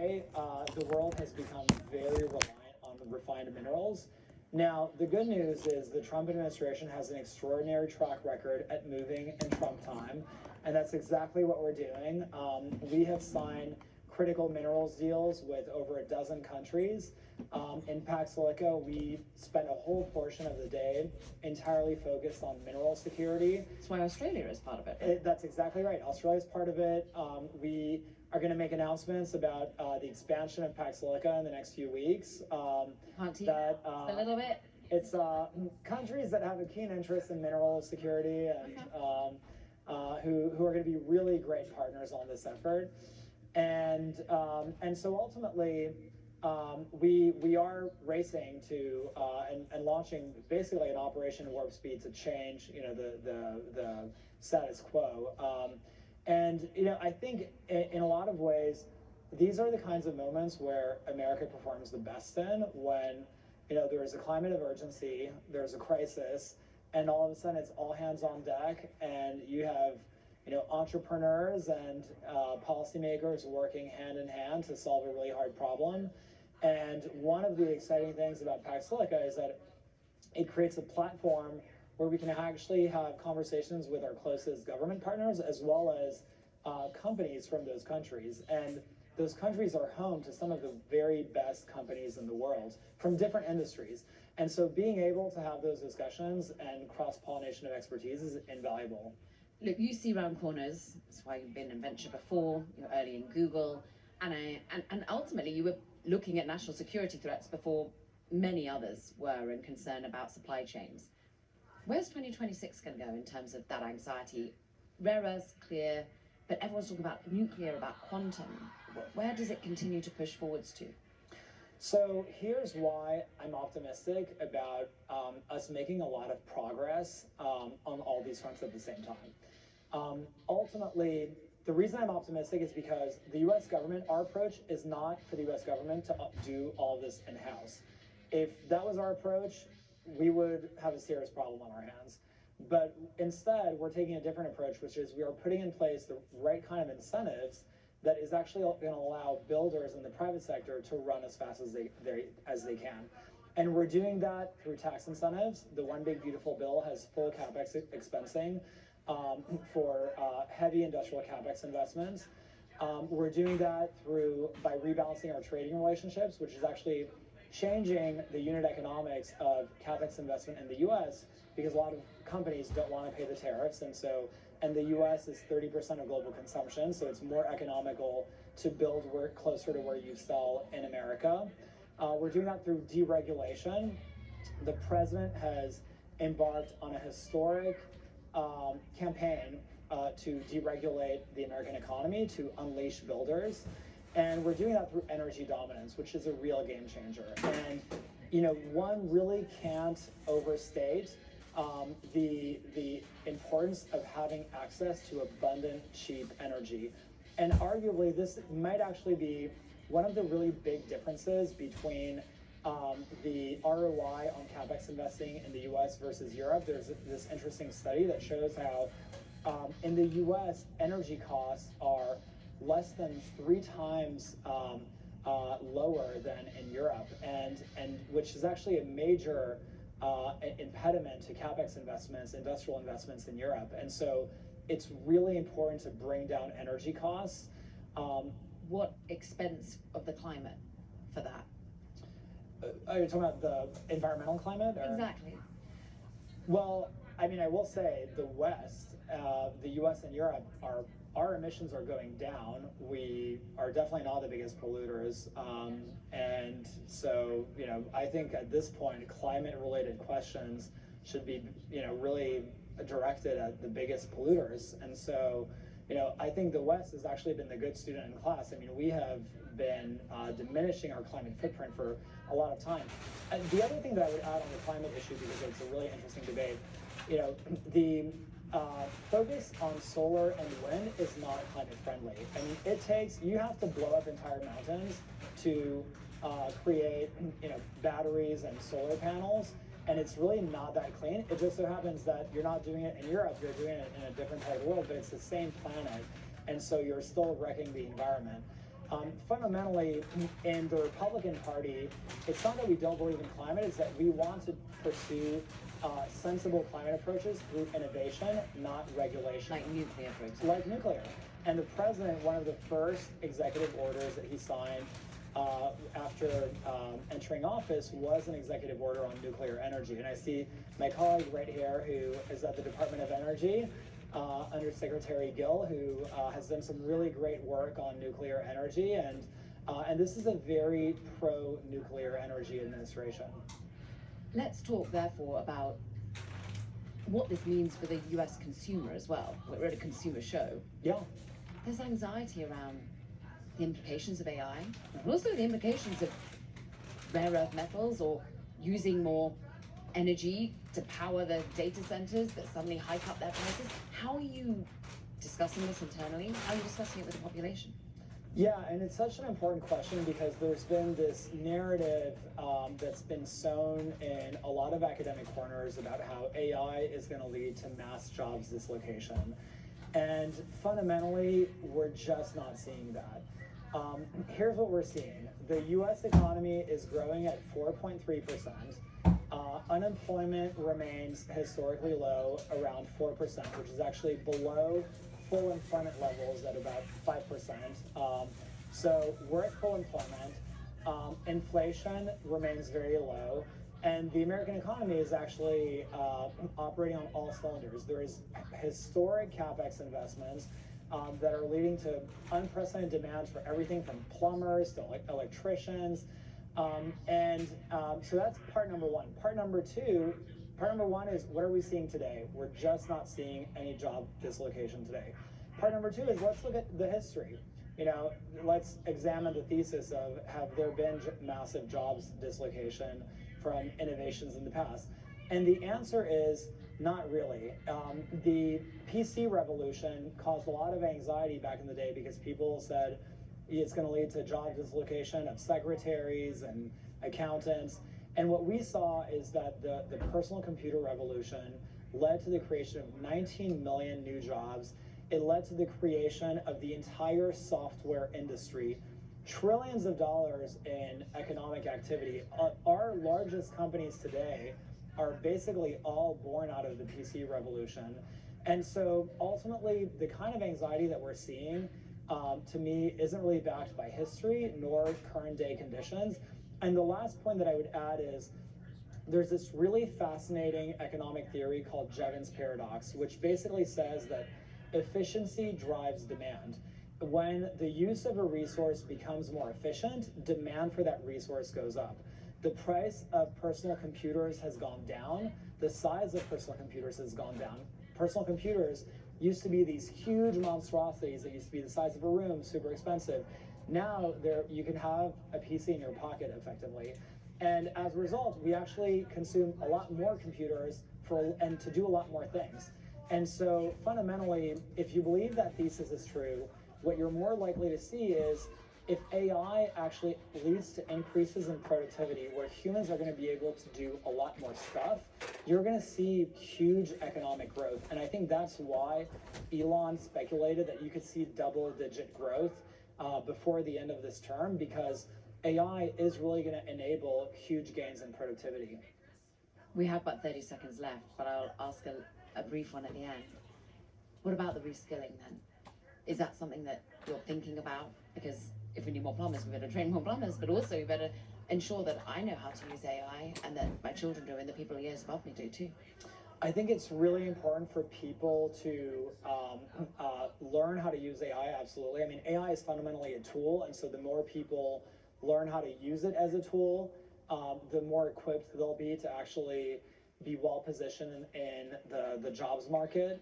The world has become very reliant on refined minerals. Now, the good news is the Trump administration has an extraordinary track record at moving in Trump time, and that's exactly what we're doing. We have signed critical minerals deals with over a dozen countries. In Pax Silica, we spent a whole portion of the day entirely focused on mineral security. That's why Australia is part of it. That's exactly right. Australia is part of it. We are going to make announcements about the expansion of Pax Silica in the next few weeks. Can't tease a little bit? It's countries that have a keen interest in mineral security and who are going to be really great partners on this effort. And so ultimately, we are racing to and launching basically an Operation Warp Speed to change the status quo. I think in a lot of ways, these are the kinds of moments where America performs the best in, when there is a climate of urgency, there's a crisis, and all of a sudden it's all hands on deck, and you have entrepreneurs and policymakers working hand in hand to solve a really hard problem. And one of the exciting things about Pax Silica is that it creates a platform where we can actually have conversations with our closest government partners as well as companies from those countries. And those countries are home to some of the very best companies in the world from different industries. And so being able to have those discussions and cross-pollination of expertise is invaluable. Look, you see round corners. That's why you've been in venture before. You're early in Google, and ultimately you were looking at national security threats before many others were, and concerned about supply chains. Where's 2026 going to go in terms of that anxiety? Rare earths, clear, but everyone's talking about nuclear, about quantum. Where does it continue to push forwards to? So here's why I'm optimistic about us making a lot of progress on all these fronts at the same time. Ultimately, the reason I'm optimistic is because the U.S. government, our approach is not for the U.S. government to do all this in-house. If that was our approach, we would have a serious problem on our hands. But instead, we're taking a different approach, which is we are putting in place the right kind of incentives that is actually going to allow builders in the private sector to run as fast as they can. And we're doing that through tax incentives. The One Big Beautiful Bill has full CapEx expensing for heavy industrial CapEx investments. We're doing that by rebalancing our trading relationships, which is actually changing the unit economics of CapEx investment in the U.S. because a lot of companies don't want to pay the tariffs, and the U.S. is 30% of global consumption, so it's more economical to build work closer to where you sell in America. We're doing that through deregulation. The president has embarked on a historic campaign to deregulate the American economy, to unleash builders. And we're doing that through energy dominance, which is a real game changer. And one really can't overstate the importance of having access to abundant, cheap energy. And arguably, this might actually be one of the really big differences between the ROI on CapEx investing in the US versus Europe. There's this interesting study that shows how in the US, energy costs are less than 3 times lower than in Europe, and which is actually a major impediment to CapEx investments, industrial investments in Europe. And so it's really important to bring down energy costs. What expense of the climate for that? Are you talking about the environmental climate? Or? Exactly. Well, I mean, I will say the West, the US and Europe, our emissions are going down. We are definitely not the biggest polluters. And so, I think at this point, climate-related questions should be, really directed at the biggest polluters. And so, I think the West has actually been the good student in class. I mean, we have been diminishing our climate footprint for a lot of time. And the other thing that I would add on the climate issue, because it's a really interesting debate, the focus on solar and wind is not climate friendly. I mean, you have to blow up entire mountains to create, batteries and solar panels. And it's really not that clean. It just so happens that you're not doing it in Europe, you're doing it in a different part of the world, but it's the same planet. And so you're still wrecking the environment. Fundamentally, in the Republican Party, it's not that we don't believe in climate, it's that we want to pursue sensible climate approaches through innovation, not regulation. Like nuclear, for example. Like nuclear. And the president, one of the first executive orders that he signed after entering office was an executive order on nuclear energy. And I see my colleague right here, who is at the Department of Energy, under Secretary Gill, who has done some really great work on nuclear energy. And this is a very pro-nuclear energy administration. Let's talk, therefore, about what this means for the US consumer as well. We're at a consumer show. Yeah. There's anxiety around the implications of AI, but also the implications of rare earth metals or using more energy to power the data centers that suddenly hike up their prices. How are you discussing this internally? How are you discussing it with the population? Yeah, and it's such an important question because there's been this narrative that's been sown in a lot of academic corners about how AI is going to lead to mass jobs dislocation. And fundamentally, we're just not seeing that. Here's what we're seeing. The US economy is growing at 4.3%. Unemployment remains historically low, around 4%, which is actually below full employment levels at about 5%. So we're at full employment. Inflation remains very low. And the American economy is actually operating on all cylinders. There is historic CapEx investments that are leading to unprecedented demands for everything from plumbers to electricians. So that's part number one. Part number one is, what are we seeing today? We're just not seeing any job dislocation today. Part number two is, let's look at the history. Let's examine the thesis of, have there been massive jobs dislocation from innovations in the past? And the answer is not really. The PC revolution caused a lot of anxiety back in the day because people said it's going to lead to job dislocation of secretaries and accountants. And what we saw is that the personal computer revolution led to the creation of 19 million new jobs. It led to the creation of the entire software industry, trillions of dollars in economic activity. Our largest companies today are basically all born out of the PC revolution. And so ultimately, the kind of anxiety that we're seeing, to me, isn't really backed by history nor current day conditions. And the last point that I would add is, there's this really fascinating economic theory called Jevons paradox, which basically says that efficiency drives demand. When the use of a resource becomes more efficient, demand for that resource goes up. The price of personal computers has gone down. The size of personal computers has gone down. Personal computers used to be these huge monstrosities that used to be the size of a room, super expensive. Now you can have a PC in your pocket effectively. And as a result, we actually consume a lot more computers and to do a lot more things. And so fundamentally, if you believe that thesis is true, what you're more likely to see is, if AI actually leads to increases in productivity where humans are going to be able to do a lot more stuff, you're going to see huge economic growth. And I think that's why Elon speculated that you could see double-digit growth before the end of this term, because AI is really going to enable huge gains in productivity. We have about 30 seconds left, but I'll ask a brief one at the end. What about the reskilling then? Is that something that you're thinking about? Because if we need more plumbers, we better train more plumbers, but also we better ensure that I know how to use AI and that my children do and the people years above me do too. I think it's really important for people to learn how to use AI, absolutely. I mean, AI is fundamentally a tool, and so the more people learn how to use it as a tool, the more equipped they'll be to actually be well positioned in the jobs market.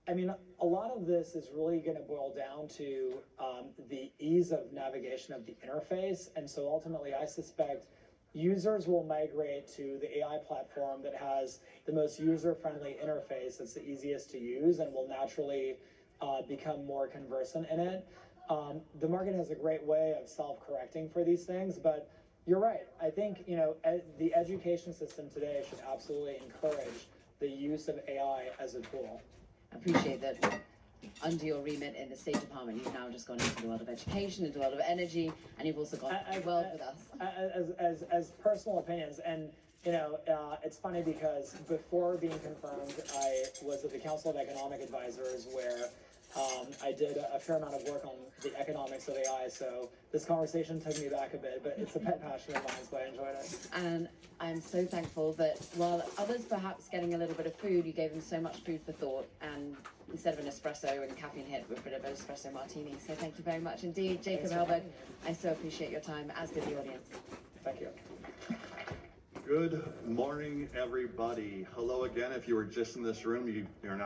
I mean, a lot of this is really going to boil down to the ease of navigation of the interface. And so ultimately, I suspect users will migrate to the AI platform that has the most user-friendly interface, that's the easiest to use, and will naturally become more conversant in it. The market has a great way of self-correcting for these things, but you're right. I think, the education system today should absolutely encourage the use of AI as a tool. I appreciate that Mm-hmm. under your remit in the State Department, you've now just gone into the world of education, into the world of energy, and you've also gone into the world with us. As personal opinions, and it's funny because before being confirmed, I was at the Council of Economic Advisors, where I did a fair amount of work on the economics of AI. So this conversation took me back a bit, but it's a pet passion of mine, so I enjoyed it. And I'm so thankful that while others perhaps getting a little bit of food, you gave them so much food for thought, and instead of an espresso and caffeine hit with a bit of an espresso martini. So thank you very much indeed, Jacob Helberg. I so appreciate your time, as did the audience. Thank you. Good morning, everybody. Hello again. If you were just in this room, you're not